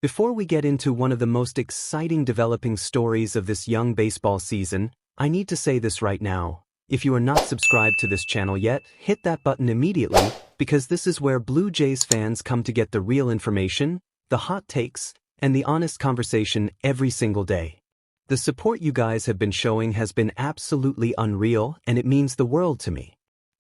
Before we get into one of the most exciting developing stories of this young baseball season, I need to say this right now. If you are not subscribed to this channel yet, hit that button immediately, because this is where Blue Jays fans come to get the real information, the hot takes, and the honest conversation every single day. The support you guys have been showing has been absolutely unreal, and it means the world to me.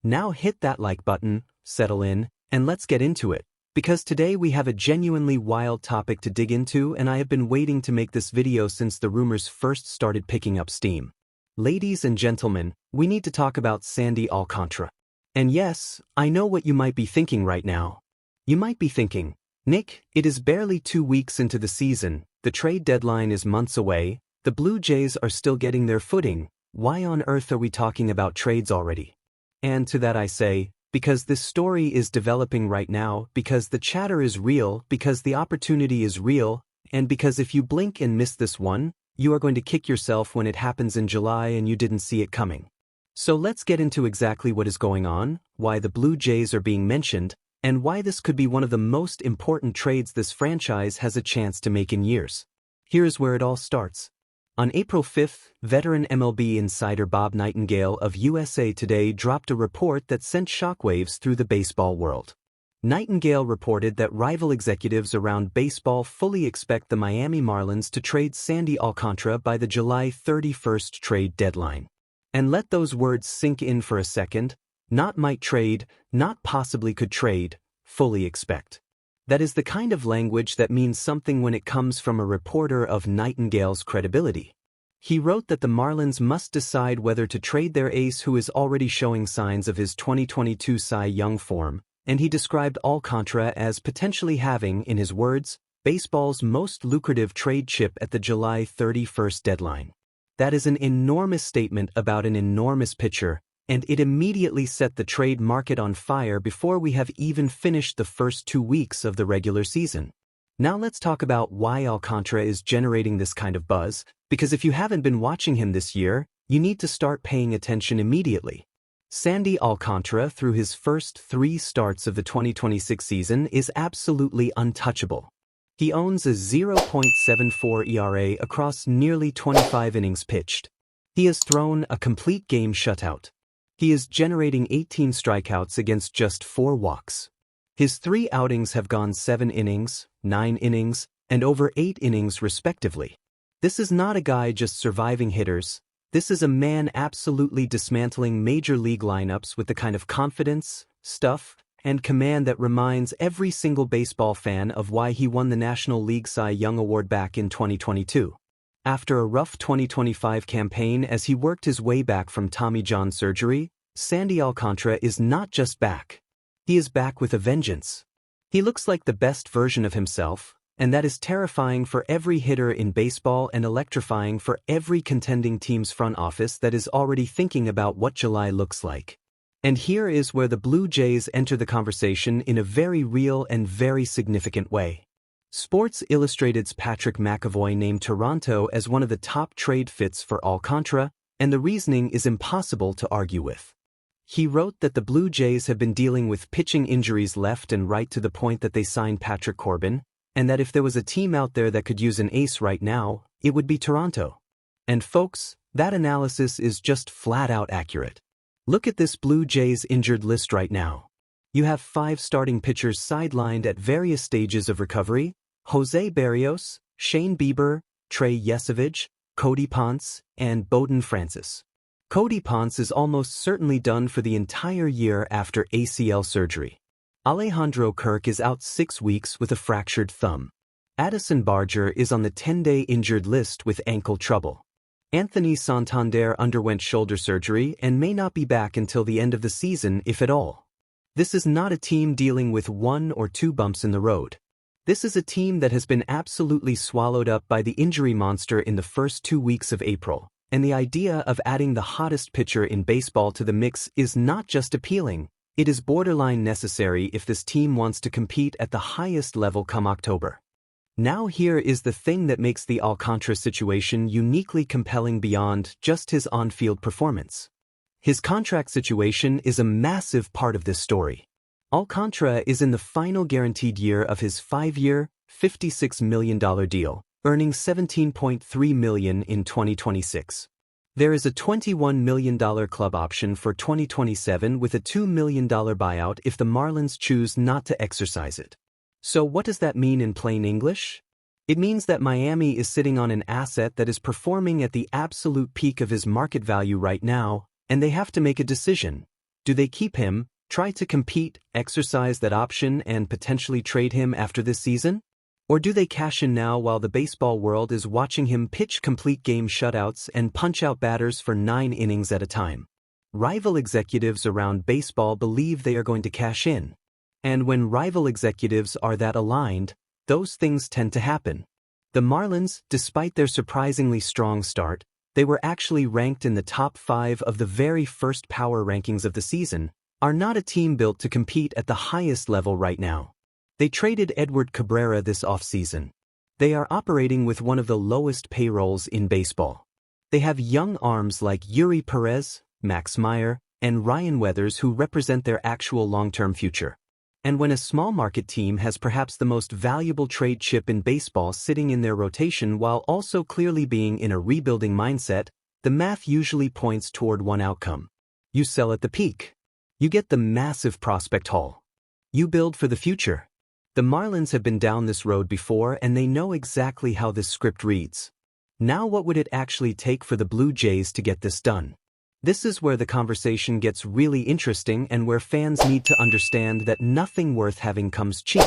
Now hit that like button, settle in, and let's get into it, because today we have a genuinely wild topic to dig into, and I have been waiting to make this video since the rumors first started picking up steam. Ladies and gentlemen, we need to talk about Sandy Alcantara. And yes, I know what you might be thinking right now. You might be thinking, Nick, it is barely 2 weeks into the season, the trade deadline is months away, the Blue Jays are still getting their footing, why on earth are we talking about trades already? And to that I say, because this story is developing right now, because the chatter is real, because the opportunity is real, and because if you blink and miss this one, you are going to kick yourself when it happens in July and you didn't see it coming. So let's get into exactly what is going on, why the Blue Jays are being mentioned, and why this could be one of the most important trades this franchise has a chance to make in years. Here's where it all starts. On April 5th, veteran MLB insider Bob Nightingale of USA Today dropped a report that sent shockwaves through the baseball world. Nightingale reported that rival executives around baseball fully expect the Miami Marlins to trade Sandy Alcantara by the July 31st trade deadline. And let those words sink in for a second. Not might trade, not possibly could trade, fully expect. That is the kind of language that means something when it comes from a reporter of Nightingale's credibility. He wrote that the Marlins must decide whether to trade their ace, who is already showing signs of his 2022 Cy Young form, and he described Alcantara as potentially having, in his words, baseball's most lucrative trade chip at the July 31st deadline. That is an enormous statement about an enormous pitcher, and it immediately set the trade market on fire before we have even finished the first 2 weeks of the regular season. Now let's talk about why Alcantara is generating this kind of buzz, because if you haven't been watching him this year, you need to start paying attention immediately. Sandy Alcantara, through his first 3 starts of the 2026 season, is absolutely untouchable. He owns a 0.74 ERA across nearly 25 innings pitched. He has thrown a complete game shutout. He is generating 18 strikeouts against just 4 walks. His 3 outings have gone 7 innings, 9 innings, and over 8 innings respectively. This is not a guy just surviving hitters. This is a man absolutely dismantling major league lineups with the kind of confidence, stuff, and command that reminds every single baseball fan of why he won the National League Cy Young Award back in 2022. After a rough 2025 campaign as he worked his way back from Tommy John surgery, Sandy Alcantara is not just back. He is back with a vengeance. He looks like the best version of himself, and that is terrifying for every hitter in baseball and electrifying for every contending team's front office that is already thinking about what July looks like. And here is where the Blue Jays enter the conversation in a very real and very significant way. Sports Illustrated's Patrick McAvoy named Toronto as one of the top trade fits for Alcantara, and the reasoning is impossible to argue with. He wrote that the Blue Jays have been dealing with pitching injuries left and right to the point that they signed Patrick Corbin, and that if there was a team out there that could use an ace right now, it would be Toronto. And folks, that analysis is just flat out accurate. Look at this Blue Jays injured list right now. You have 5 starting pitchers sidelined at various stages of recovery: Jose Berrios, Shane Bieber, Trey Yesavage, Cody Ponce, and Bowden Francis. Cody Ponce is almost certainly done for the entire year after ACL surgery. Alejandro Kirk is out 6 weeks with a fractured thumb. Addison Barger is on the 10-day injured list with ankle trouble. Anthony Santander underwent shoulder surgery and may not be back until the end of the season, if at all. This is not a team dealing with 1 or 2 bumps in the road. This is a team that has been absolutely swallowed up by the injury monster in the first 2 weeks of April, and the idea of adding the hottest pitcher in baseball to the mix is not just appealing, it is borderline necessary if this team wants to compete at the highest level come October. Now here is the thing that makes the Alcantara situation uniquely compelling beyond just his on-field performance. His contract situation is a massive part of this story. Alcantra is in the final guaranteed year of his 5-year, $56 million deal, earning $17.3 million in 2026. There is a $21 million club option for 2027 with a $2 million buyout if the Marlins choose not to exercise it. So what does that mean in plain English? It means that Miami is sitting on an asset that is performing at the absolute peak of his market value right now, and they have to make a decision. Do they keep him, try to compete, exercise that option, and potentially trade him after this season? Or do they cash in now while the baseball world is watching him pitch complete game shutouts and punch out batters for 9 innings at a time? Rival executives around baseball believe they are going to cash in. And when rival executives are that aligned, those things tend to happen. The Marlins, despite their surprisingly strong start, they were actually ranked in the top 5 of the very first power rankings of the season, are not a team built to compete at the highest level right now. They traded Edward Cabrera this offseason. They are operating with one of the lowest payrolls in baseball. They have young arms like Yuri Perez, Max Meyer, and Ryan Weathers who represent their actual long-term future. And when a small market team has perhaps the most valuable trade chip in baseball sitting in their rotation while also clearly being in a rebuilding mindset, the math usually points toward one outcome. You sell at the peak. You get the massive prospect haul. You build for the future. The Marlins have been down this road before and they know exactly how this script reads. Now what would it actually take for the Blue Jays to get this done? This is where the conversation gets really interesting and where fans need to understand that nothing worth having comes cheap.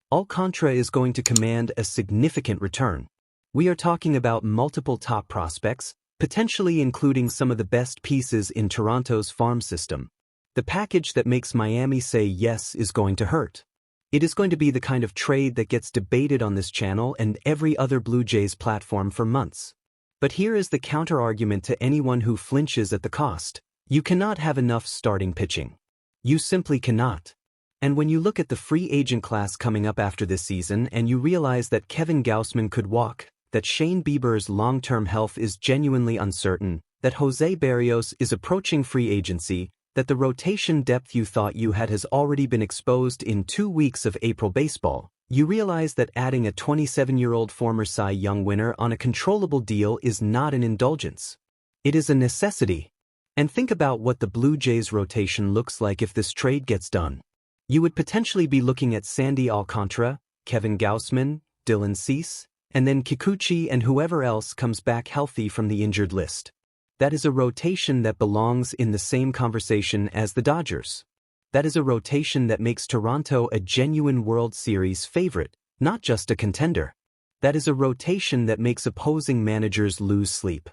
Alcantra is going to command a significant return. We are talking about multiple top prospects, potentially including some of the best pieces in Toronto's farm system. The package that makes Miami say yes is going to hurt. It is going to be the kind of trade that gets debated on this channel and every other Blue Jays platform for months. But here is the counter-argument to anyone who flinches at the cost. You cannot have enough starting pitching. You simply cannot. And when you look at the free agent class coming up after this season and you realize that Kevin Gausman could walk, that Shane Bieber's long-term health is genuinely uncertain, that Jose Barrios is approaching free agency, that the rotation depth you thought you had has already been exposed in 2 weeks of April baseball, you realize that adding a 27-year-old former Cy Young winner on a controllable deal is not an indulgence. It is a necessity. And think about what the Blue Jays rotation looks like if this trade gets done. You would potentially be looking at Sandy Alcantara, Kevin Gausman, Dylan Cease, and then Kikuchi and whoever else comes back healthy from the injured list. That is a rotation that belongs in the same conversation as the Dodgers. That is a rotation that makes Toronto a genuine World Series favorite, not just a contender. That is a rotation that makes opposing managers lose sleep.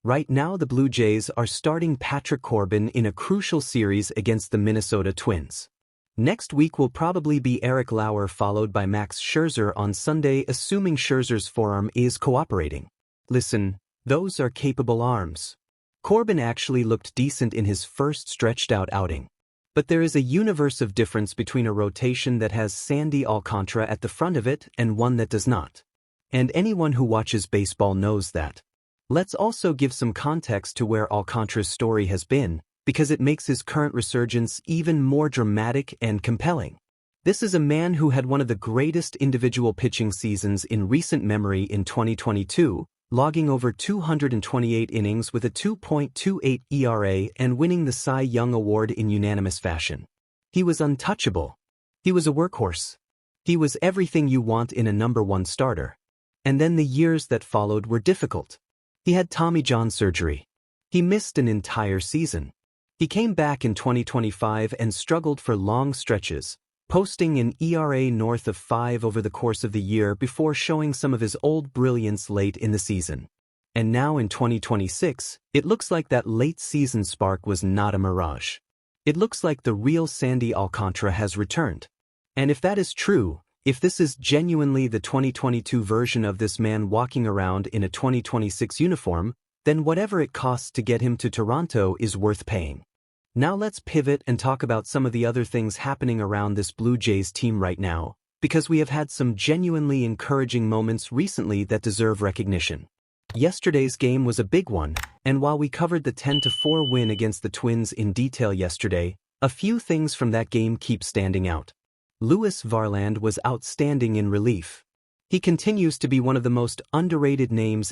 Right now the Blue Jays are starting Patrick Corbin in a crucial series against the Minnesota Twins. Next week will probably be Eric Lauer followed by Max Scherzer on Sunday assuming Scherzer's forearm is cooperating. Listen, those are capable arms. Corbin actually looked decent in his first stretched-out outing. But there is a universe of difference between a rotation that has Sandy Alcantara at the front of it and one that does not. And anyone who watches baseball knows that. Let's also give some context to where Alcantara's story has been, because it makes his current resurgence even more dramatic and compelling. This is a man who had one of the greatest individual pitching seasons in recent memory in 2022, logging over 228 innings with a 2.28 ERA and winning the Cy Young Award in unanimous fashion. He was untouchable. He was a workhorse. He was everything you want in a #1 starter. And then the years that followed were difficult. He had Tommy John surgery. He missed an entire season. He came back in 2025 and struggled for long stretches, posting an ERA north of 5 over the course of the year before showing some of his old brilliance late in the season. And now in 2026, it looks like that late-season spark was not a mirage. It looks like the real Sandy Alcantara has returned. And if that is true, if this is genuinely the 2022 version of this man walking around in a 2026 uniform, then whatever it costs to get him to Toronto is worth paying. Now let's pivot and talk about some of the other things happening around this Blue Jays team right now, because we have had some genuinely encouraging moments recently that deserve recognition. Yesterday's game was a big one, and while we covered the 10-4 win against the Twins in detail yesterday, a few things from that game keep standing out. Louis Varland was outstanding in relief. He continues to be one of the most underrated names in